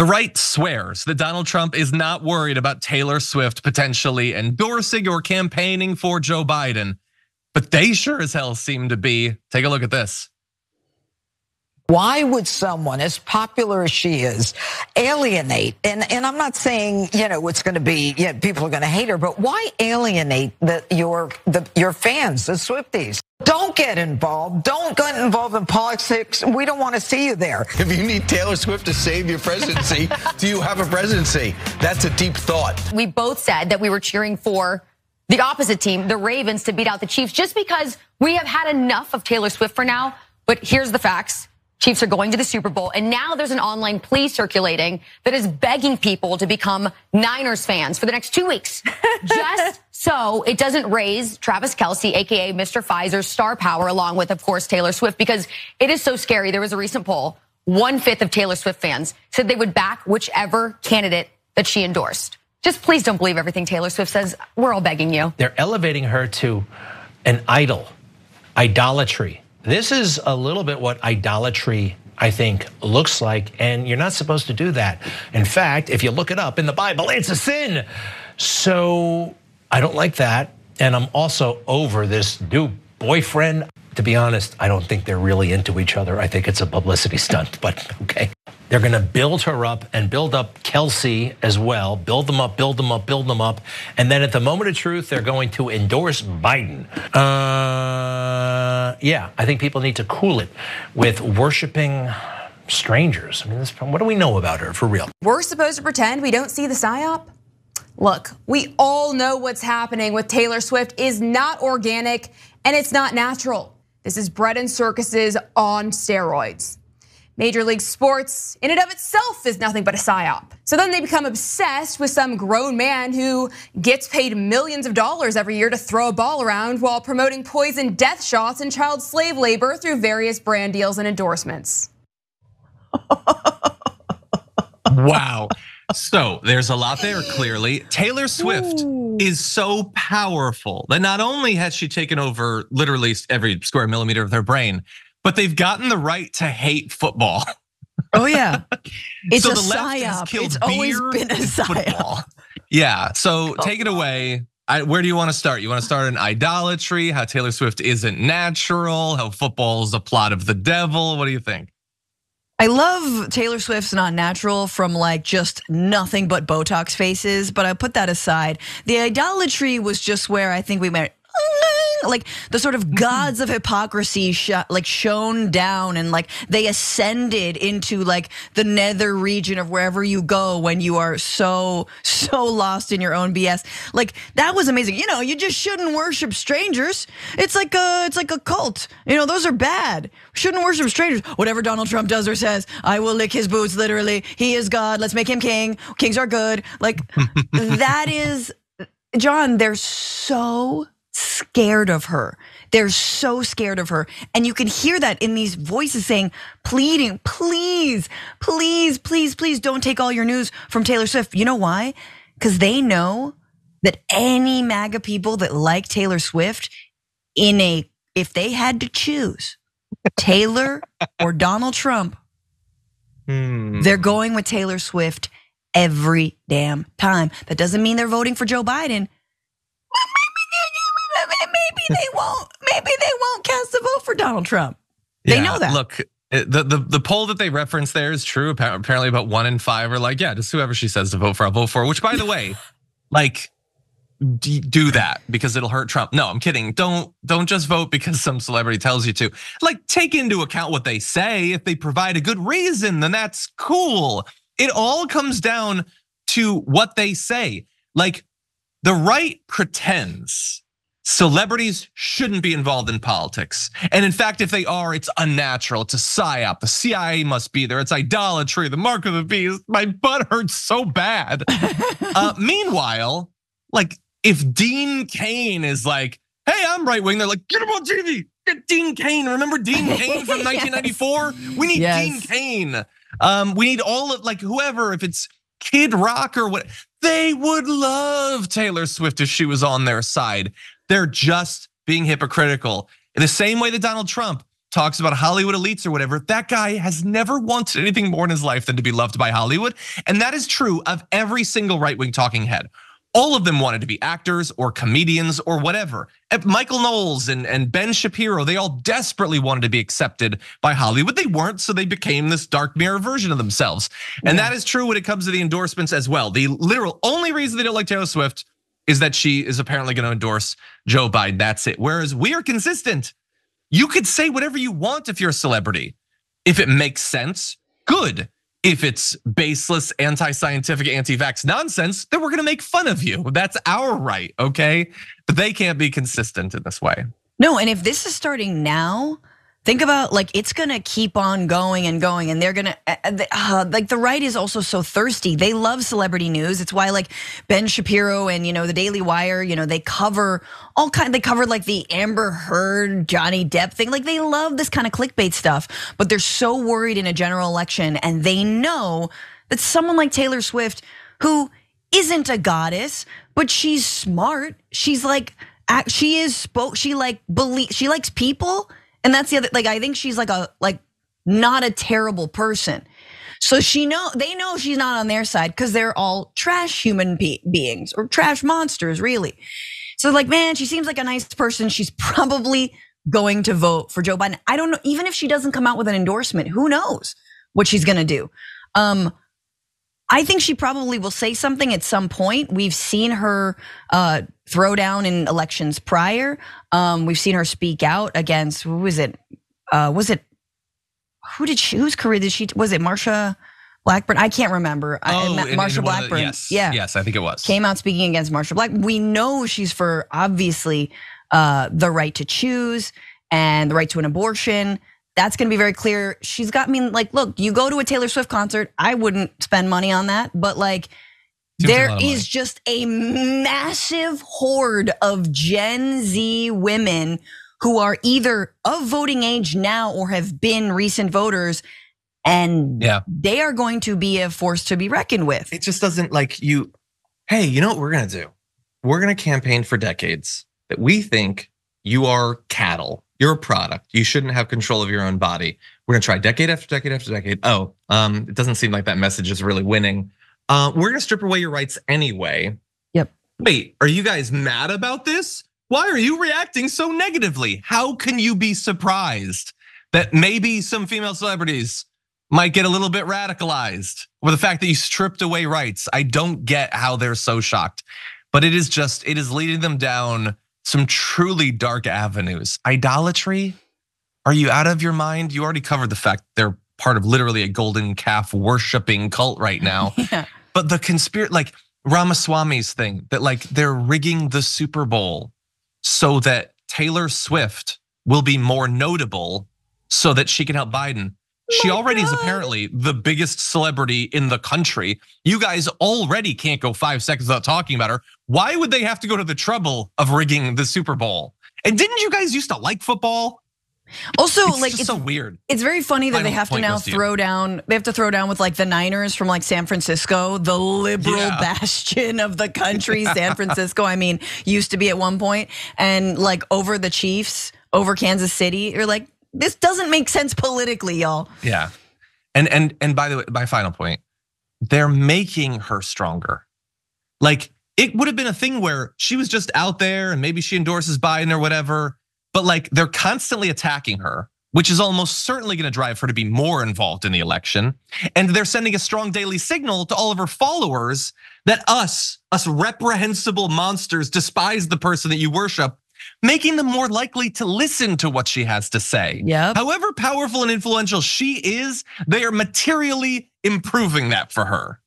The right swears that Donald Trump is not worried about Taylor Swift potentially endorsing or campaigning for Joe Biden, but they sure as hell seem to be. Take a look at this. Why would someone as popular as she is alienate? And I'm not saying, it's going to be, people are going to hate her, but why alienate your fans, the Swifties? Don't get involved. Don't get involved in politics. We don't want to see you there. If you need Taylor Swift to save your presidency, do you have a presidency? That's a deep thought. We both said that we were cheering for the opposite team, the Ravens, to beat out the Chiefs just because we have had enough of Taylor Swift for now. But here's the facts. Chiefs are going to the Super Bowl, and now there's an online plea circulating that is begging people to become Niners fans for the next 2 weeks, just so it doesn't raise Travis Kelce, aka Mr. Pfizer's star power, along with, of course, Taylor Swift, because it is so scary. There was a recent poll, 1/5 of Taylor Swift fans said they would back whichever candidate that she endorsed. Just please don't believe everything Taylor Swift says. We're all begging you. They're elevating her to an idol, idolatry. This is a little bit what idolatry, I think, looks like, and you're not supposed to do that. In fact, if you look it up in the Bible, it's a sin. So I don't like that, and I'm also over this new boyfriend. To be honest, I don't think they're really into each other. I think it's a publicity stunt, but okay. They're gonna build her up and build up Kelce as well, build them up, build them up, build them up. And then at the moment of truth, they're going to endorse Biden. Yeah, I think people need to cool it with worshiping strangers. I mean, what do we know about her for real? We're supposed to pretend we don't see the psyop? Look, we all know what's happening with Taylor Swift is not organic and it's not natural. This is bread and circuses on steroids. Major League Sports in and of itself is nothing but a psyop. So then they become obsessed with some grown man who gets paid millions of dollars every year to throw a ball around while promoting poison death shots and child slave labor through various brand deals and endorsements. Wow. So there's a lot there, clearly. Taylor Swift is so powerful that not only has she taken over literally every square millimeter of their brain, but they've gotten the right to hate football. Oh yeah, it's so a the left has psyop. killed It's always beer been a and psyop. football. Yeah, so take it away. Where do you want to start? You want to start in idolatry, how Taylor Swift isn't natural, how football is a plot of the devil? What do you think? I love Taylor Swift's not natural from like just nothing but Botox faces, but I put that aside. The idolatry was just where I think we went, like the sort of gods of hypocrisy like shone down and like they ascended into like the nether region of wherever you go when you are so lost in your own BS. Like that was amazing. You just shouldn't worship strangers. It's like a cult. Those are bad. Shouldn't worship strangers. Whatever Donald Trump does or says, I will lick his boots literally. He is God. Let's make him king. Kings are good. Like that is, John, they're so scared of her. They're so scared of her. And you can hear that in these voices saying, pleading, please, please, please, please don't take all your news from Taylor Swift. You know why? Because they know that any MAGA people that like Taylor Swift if they had to choose Taylor or Donald Trump, they're going with Taylor Swift every damn time. That doesn't mean they're voting for Joe Biden. Maybe they won't cast a vote for Donald Trump. They know that. Look, the poll that they referenced there is true. Apparently about 1 in 5 are like, yeah, just whoever she says to vote for, I'll vote for. Which, by the way, like, do that because it'll hurt Trump. No, I'm kidding. Don't just vote because some celebrity tells you to. Like, take into account what they say. If they provide a good reason, then that's cool. It all comes down to what they say. Like, the right pretends celebrities shouldn't be involved in politics. And in fact, if they are, it's unnatural. It's a psyop. The CIA must be there. It's idolatry, the mark of the beast. My butt hurts so bad. Meanwhile, like if Dean Cain is like, hey, I'm right wing, they're like, get him on TV. Get Dean Cain. Remember Dean Cain from 1994? We need Dean Cain. We need all of like whoever, if it's Kid Rock or what, they would love Taylor Swift if she was on their side. They're just being hypocritical. In the same way that Donald Trump talks about Hollywood elites or whatever. That guy has never wanted anything more in his life than to be loved by Hollywood. And that is true of every single right-wing talking head. All of them wanted to be actors or comedians or whatever. Michael Knowles and Ben Shapiro, they all desperately wanted to be accepted by Hollywood. They weren't, so they became this dark mirror version of themselves. And that is true when it comes to the endorsements as well. The literal only reason they don't like Taylor Swift is that she is apparently going to endorse Joe Biden. That's it. Whereas we are consistent. You could say whatever you want if you're a celebrity. If it makes sense, good. If it's baseless, anti-scientific, anti-vax nonsense, then we're gonna make fun of you. That's our right, okay? But they can't be consistent in this way. No, and if this is starting now, think about like it's gonna keep on going and going, and they're gonna like the right is also so thirsty. They love celebrity news. It's why like Ben Shapiro and the Daily Wire, they cover all kind. They covered like the Amber Heard, Johnny Depp thing. Like they love this kind of clickbait stuff, but they're so worried in a general election, and they know that someone like Taylor Swift, who isn't a goddess, but she's smart. She's like she likes people. And that's the other, like I think she's like not a terrible person. So they know she's not on their side because they're all trash human beings or trash monsters, really. So like, man, she seems like a nice person. She's probably going to vote for Joe Biden. I don't know, even if she doesn't come out with an endorsement, who knows what she's gonna do. I think she probably will say something at some point. We've seen her throw down in elections prior. We've seen her speak out against, who was it? Whose career did she, was it Marsha Blackburn? I can't remember. Marsha Blackburn. Yes, I think it was. Came out speaking against Marsha Blackburn. We know she's for obviously the right to choose and the right to an abortion. That's gonna be very clear. She's got me like, look, you go to a Taylor Swift concert, I wouldn't spend money on that, but like there is just a massive horde of Gen Z women who are either of voting age now or have been recent voters, and they are going to be a force to be reckoned with. It just doesn't hey, you know what we're gonna do? We're gonna campaign for decades that we think you are cattle. You're a product. You shouldn't have control of your own body. We're gonna try decade after decade after decade. It doesn't seem like that message is really winning. We're gonna strip away your rights anyway. Yep. Wait, are you guys mad about this? Why are you reacting so negatively? How can you be surprised that maybe some female celebrities might get a little bit radicalized or the fact that you stripped away rights? I don't get how they're so shocked, but it is leading them down some truly dark avenues. Idolatry? Are you out of your mind? You already covered the fact they're part of literally a golden calf worshiping cult right now. But the conspiracy, like Ramaswamy's thing, that like they're rigging the Super Bowl so that Taylor Swift will be more notable so that she can help Biden. She already is apparently the biggest celebrity in the country. You guys already can't go 5 seconds without talking about her. Why would they have to go to the trouble of rigging the Super Bowl? And didn't you guys used to like football? Also, it's so weird. It's very funny that they have to now throw down. They have to throw down with like the Niners from like San Francisco, the liberal bastion of the country. San Francisco, I mean, used to be at one point, and like over the Chiefs, over Kansas City. You're like, this doesn't make sense politically, y'all. Yeah, and by the way, my final point, they're making her stronger. Like it would have been a thing where she was just out there and maybe she endorses Biden or whatever. But like they're constantly attacking her, which is almost certainly gonna drive her to be more involved in the election. And they're sending a strong daily signal to all of her followers that us reprehensible monsters despise the person that you worship, making them more likely to listen to what she has to say. Yep. However powerful and influential she is, they are materially improving that for her.